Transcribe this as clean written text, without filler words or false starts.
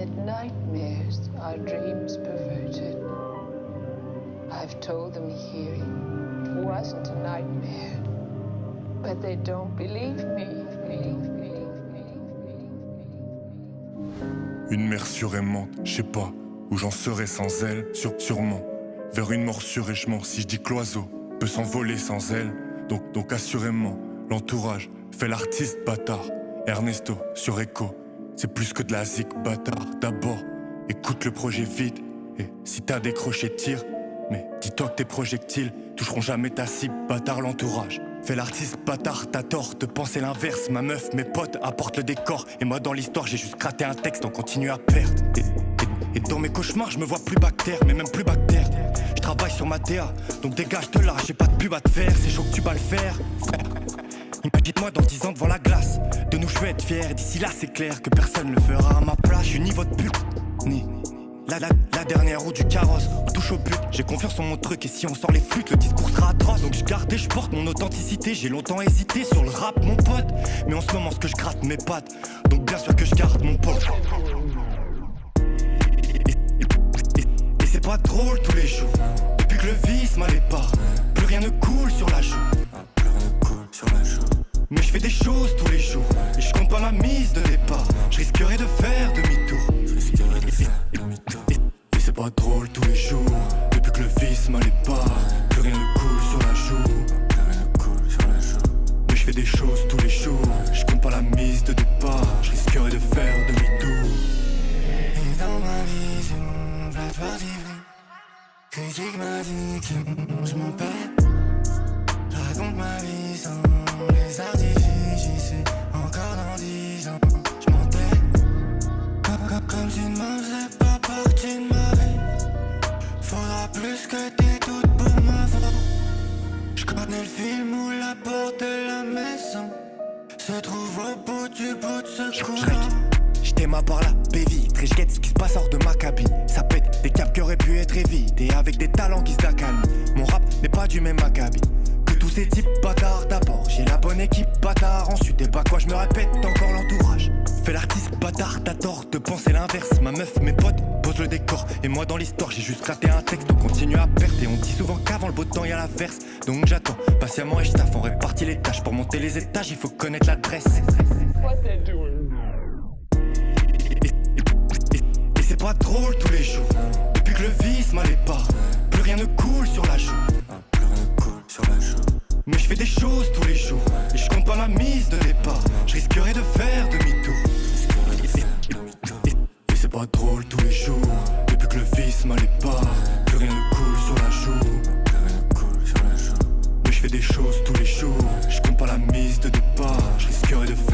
that nightmares are dreams perverted. I've told them here it wasn't a nightmare, but they don't believe me. Une mère surémante, je sais pas où j'en serais sans elle, sûrement vers une morsure et je mens si je dis que l'oiseau peut s'envoler sans elle. Donc assurément, l'entourage fait l'artiste bâtard. Ernesto sur Echo, c'est plus que de la zik bâtard. D'abord, écoute le projet vide, et si t'as décroché tire. Mais dis-toi que tes projectiles toucheront jamais ta cible, bâtard. L'entourage fais l'artiste bâtard, t'as tort de penser l'inverse. Ma meuf, mes potes apportent le décor, et moi dans l'histoire j'ai juste gratté un texte, on continue à perdre. Et dans mes cauchemars je me vois plus bactère, mais même plus bactère. Je travaille sur ma DA, donc dégage de là, j'ai pas de pub à te faire, c'est chaud que tu vas le faire. Imagine-moi dans 10 ans devant la glace, de nous je veux être fier, d'ici là c'est clair que personne le fera à ma place. Je suis ni votre pute, ni la dernière roue du carrosse, on touche au but, j'ai confiance en mon truc et si on sort les flûtes, le discours sera atroce. Donc je garde et je porte mon authenticité, j'ai longtemps hésité sur le rap mon pote, mais en ce moment ce que je gratte mes pattes, donc bien sûr que je garde mon pote. Et c'est pas drôle tous les jours, depuis que le vice m'allait pas, plus rien ne coule sur la joue. Mais je fais des choses tous les jours, et je compte pas ma mise de départ, je risquerais de faire demi-tour. Et c'est pas drôle tous les jours, depuis que le vice m'allait pas, plus rien ne coule sur la joue. Mais je fais des choses tous les jours, je compte pas la mise de départ, je risquerais de faire demi-tour. Et dans ma vision, la partie critique m'a dit que je m'en perds. Je raconte ma vie sans les artifices, j'y suis encore dans 10 ans. Je m'en tais, comme tu ne m'en faisais pas partie de ma vie. Faudra plus que t'aies tout pour me voir. Je connais le film où la porte de la maison se trouve au bout de ce couloir. J'étais ma par la baie vitre et j'guette ce qui se passe hors de ma cabine. Ça pète des caps qui auraient pu être évités avec des talents qui se l'accalment. Mon rap n'est pas du même acabit que tous ces types bâtards. D'abord j'ai la bonne équipe bâtard, ensuite et pas quoi je me répète encore l'entourage. Fais l'artiste bâtard, t'as tort de penser l'inverse. Ma meuf, mes potes posent le décor, et moi dans l'histoire j'ai juste raté un texte. On continue à perdre et on dit souvent qu'avant le beau temps y'a l'averse. Donc j'attends patiemment et je taffe, on répartit les tâches. Pour monter les étages il faut connaître l'adresse. Et c'est pas drôle tous les jours, depuis que le vice m'allait pas, plus rien ne coule sur la joue. Mais je fais des choses tous les jours, et je compte pas ma mise de départ, je risquerais de faire demi-tour. Et c'est pas drôle tous les jours, depuis que le vice m'allait pas, plus rien ne coule sur la joue. Mais je fais des choses tous les jours, je compte pas la mise de départ, je risquerais de faire